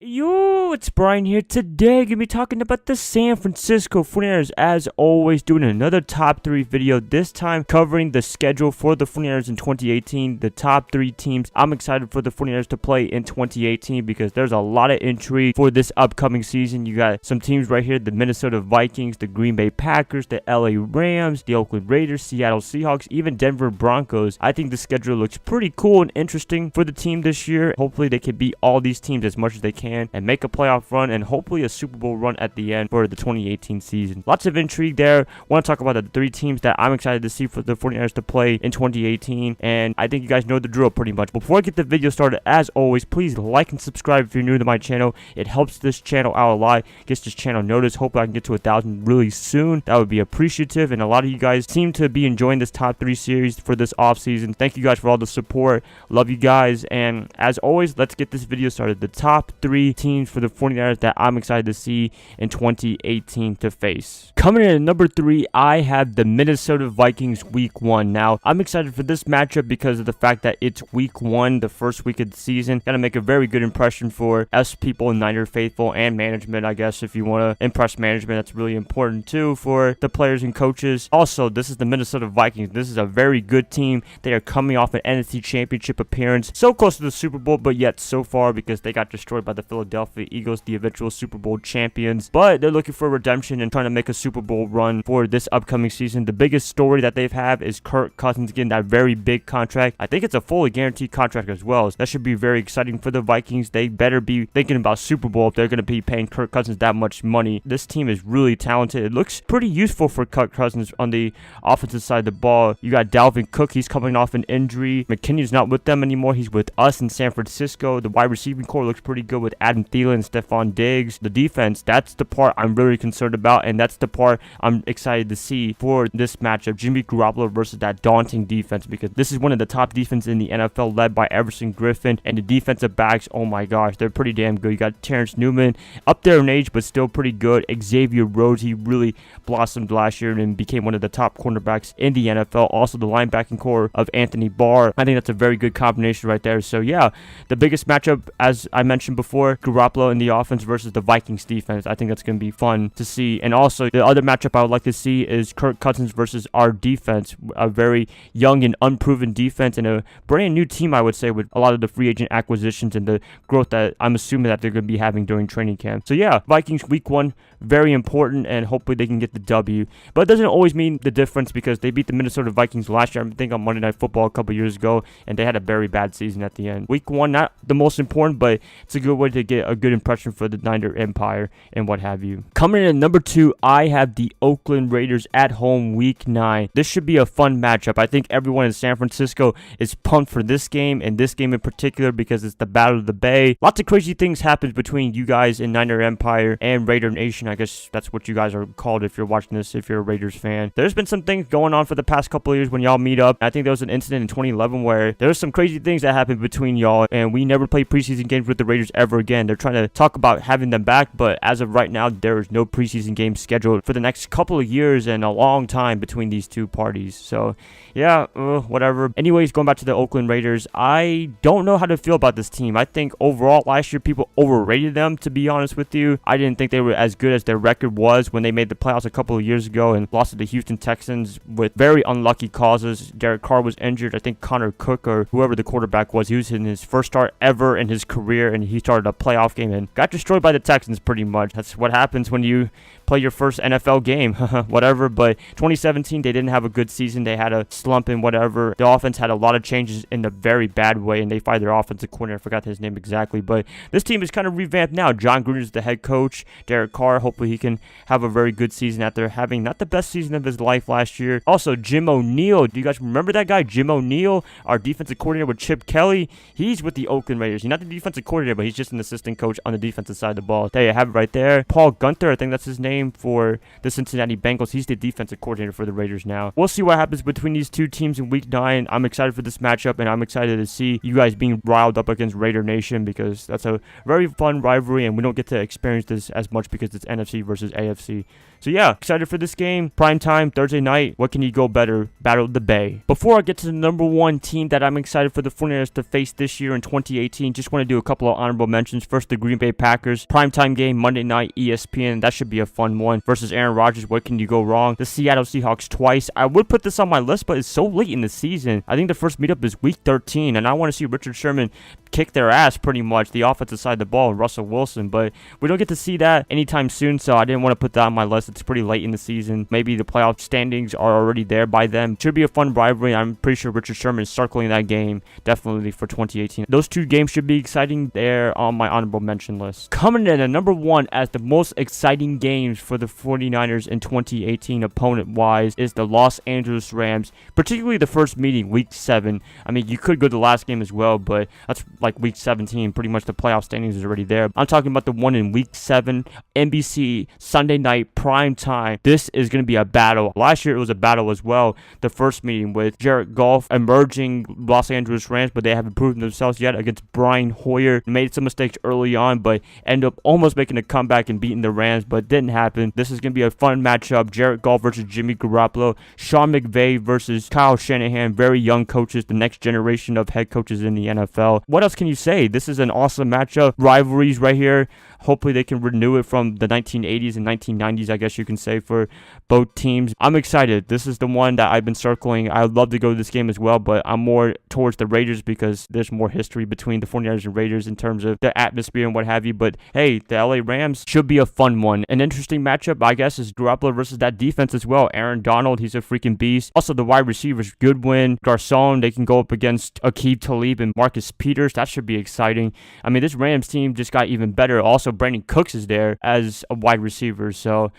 Yo, it's Brian here. Today, gonna be talking about the San Francisco 49ers, as always, doing another top 3 video, this time covering the schedule for the 49ers in 2018, the top 3 teams I'm excited for the 49ers to play in 2018 because there's a lot of intrigue for this upcoming season. You got some teams right here, the Minnesota Vikings, the Green Bay Packers, the LA Rams, the Oakland Raiders, Seattle Seahawks, even Denver Broncos. I think the schedule looks pretty cool and interesting for the team this year. Hopefully, they can beat all these teams as much as they can and make a playoff run and hopefully a Super Bowl run at the end for the 2018 season. Lots of intrigue there. Want to talk about the 3 teams that I'm excited to see for the 49ers to play in 2018, and I think you guys know the drill pretty much. Before I get the video started, as always, please like and subscribe if you're new to my channel. It helps this channel out a lot, gets this channel noticed. Hopefully I can get to 1,000 really soon. That would be appreciative, and a lot of you guys seem to be enjoying this top 3 series for this off season. Thank you guys for all the support. Love you guys, and as always, let's get this video started. The top 3 teams for the 49ers that I'm excited to see in 2018 to face. Coming in at number 3, I have the Minnesota Vikings week 1. Now, I'm excited for this matchup because of the fact that it's week 1, the first week of the season. Gonna make a very good impression for us people, Niner faithful, and management, I guess. If you want to impress management, that's really important too for the players and coaches. Also, this is the Minnesota Vikings. This is a very good team. They are coming off an NFC Championship appearance. So close to the Super Bowl, but yet so far because they got destroyed by the Philadelphia Eagles, the eventual Super Bowl champions. But they're looking for redemption and trying to make a Super Bowl run for this upcoming season. The biggest story that they've had is Kirk Cousins getting that very big contract. I think it's a fully guaranteed contract as well. So that should be very exciting for the Vikings. They better be thinking about Super Bowl if they're going to be paying Kirk Cousins that much money. This team is really talented. It looks pretty useful for Kirk Cousins on the offensive side of the ball. You got Dalvin Cook. He's coming off an injury. McKinney's not with them anymore. He's with us in San Francisco. The wide receiving core looks pretty good with Adam Thielen and Stephon Diggs. The defense, that's the part I'm really concerned about, and that's the part I'm excited to see for this matchup. Jimmy Garoppolo versus that daunting defense, because this is one of the top defenses in the NFL, led by Everson Griffin, and the defensive backs, oh my gosh, they're pretty damn good. You got Terrence Newman, up there in age, but still pretty good. Xavier Rhodes, he really blossomed last year and became one of the top cornerbacks in the NFL. Also, the linebacking core of Anthony Barr. I think that's a very good combination right there. So yeah, the biggest matchup, as I mentioned before, Garoppolo in the offense versus the Vikings defense. I think that's going to be fun to see. And also, the other matchup I would like to see is Kirk Cousins versus our defense, a very young and unproven defense, and a brand new team, I would say, with a lot of the free agent acquisitions and the growth that I'm assuming that they're going to be having during training camp. So yeah, Vikings week 1, very important, and hopefully they can get the W. But it doesn't always mean the difference, because they beat the Minnesota Vikings last year, I think, on Monday Night Football a couple years ago, and they had a very bad season at the end. Week 1, not the most important, but it's a good way to get a good impression for the Niner Empire and what have you. Coming in at number 2, I have the Oakland Raiders at home week 9. This should be a fun matchup. I think everyone in San Francisco is pumped for this game, and this game in particular, because it's the Battle of the Bay. Lots of crazy things happen between you guys in Niner Empire and Raider Nation. I guess that's what you guys are called if you're watching this, if you're a Raiders fan. There's been some things going on for the past couple of years when y'all meet up. I think there was an incident in 2011 where there was some crazy things that happened between y'all, and we never played preseason games with the Raiders ever again. They're trying to talk about having them back, but as of right now, there is no preseason game scheduled for the next couple of years and a long time between these two parties. So yeah, whatever. Anyways, going back to the Oakland Raiders, I don't know how to feel about this team. I think overall last year people overrated them, to be honest with you. I didn't think they were as good as their record was when they made the playoffs a couple of years ago and lost to the Houston Texans with very unlucky causes. Derek Carr was injured. I think Connor Cook, or whoever the quarterback was, he was in his first start ever in his career, and he started a playoff game and got destroyed by the Texans pretty much. That's what happens when you play your first NFL game. Whatever. But 2017, they didn't have a good season. They had a slump and whatever. The offense had a lot of changes in a very bad way, and they fired their offensive coordinator. I forgot his name exactly, but this team is kind of revamped now. John Gruden is the head coach. Derek Carr, hopefully he can have a very good season after having not the best season of his life last year. Also, Jim O'Neil. Do you guys remember that guy? Jim O'Neil, our defensive coordinator with Chip Kelly. He's with the Oakland Raiders. He's not the defensive coordinator, but he's just an assistant coach on the defensive side of the ball. There you have it right there. Paul Gunther, I think that's his name, for the Cincinnati Bengals. He's the defensive coordinator for the Raiders now. We'll see what happens between these two teams in week 9. I'm excited for this matchup, and I'm excited to see you guys being riled up against Raider Nation, because that's a very fun rivalry, and we don't get to experience this as much because it's NFC versus AFC. So yeah, excited for this game. Prime time, Thursday night. What can you go better? Battle of the Bay. Before I get to the number one team that I'm excited for the 49ers to face this year in 2018, just want to do a couple of honorable mentions. First, the Green Bay Packers. Primetime game, Monday night, ESPN. That should be a fun one. Versus Aaron Rodgers. What can you go wrong? The Seattle Seahawks twice. I would put this on my list, but it's so late in the season. I think the first meetup is week 13, and I want to see Richard Sherman kick their ass pretty much, the offensive side of the ball, Russell Wilson, but we don't get to see that anytime soon, so I didn't want to put that on my list. It's pretty late in the season. Maybe the playoff standings are already there by then. Should be a fun rivalry. I'm pretty sure Richard Sherman is circling that game definitely for 2018. Those two games should be exciting. There on my honorable mention list. Coming in at number one as the most exciting games for the 49ers in 2018 opponent-wise is the Los Angeles Rams, particularly the first meeting, week 7. I mean, you could go to the last game as well, but that's like week 17. Pretty much the playoff standings is already there. I'm talking about the one in week 7, NBC, Sunday night, prime time. This is going to be a battle. Last year, it was a battle as well. The first meeting with Jared Goff emerging Los Angeles Rams, but they haven't proven themselves yet against Brian Hoyer. Made some mistakes early on, but ended up almost making a comeback and beating the Rams, but didn't happen. This is going to be a fun matchup. Jared Goff versus Jimmy Garoppolo. Sean McVay versus Kyle Shanahan. Very young coaches, the next generation of head coaches in the NFL. What else can you say? This is an awesome matchup. Rivalries right here. Hopefully they can renew it from the 1980s and 1990s, I guess you can say, for both teams. I'm excited. This is the one that I've been circling. I'd love to go to this game as well, but I'm more towards the Raiders because there's more history between the 49ers and Raiders in terms of the atmosphere and what have you. But hey, the LA Rams should be a fun one. An interesting matchup, I guess, is Garoppolo versus that defense as well. Aaron Donald, he's a freaking beast. Also, the wide receivers, Goodwin, Garcon, they can go up against Aqib Talib and Marcus Peters. That should be exciting. I mean, this Rams team just got even better. Also, Brandon Cooks is there as a wide receiver. So,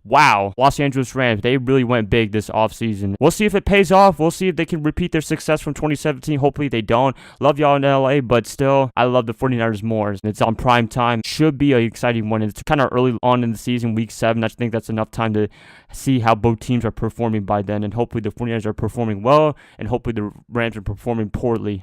wow, Los Angeles Rams, they really went big this offseason. We'll see if it pays off. We'll see if they can repeat their success from 2017. Hopefully they don't. Love y'all in LA, but still, I love the 49ers more. It's on prime time. Should be an exciting one. It's kind of early on in the season, week 7. I think that's enough time to see how both teams are performing by then, and hopefully the 49ers are performing well, and hopefully the Rams are performing poorly.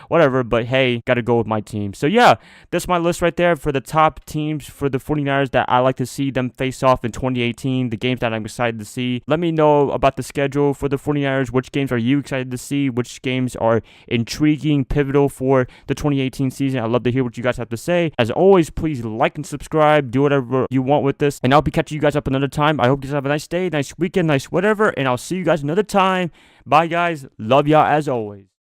Whatever, but hey, gotta go with my team. So yeah, that's my list right there for the top teams for the 49ers that I like to see them face off in 2018, the games that I'm excited to see. Let me know about the schedule for the 49ers. Which games are you excited to see? Which games are intriguing, pivotal for the 2018 season? I'd love to hear what you guys have to say. As always, please like and subscribe. Do whatever you want with this, and I'll be catching you guys up another time. I hope you guys have a nice day, nice weekend, nice whatever, and I'll see you guys another time. Bye, guys. Love y'all as always.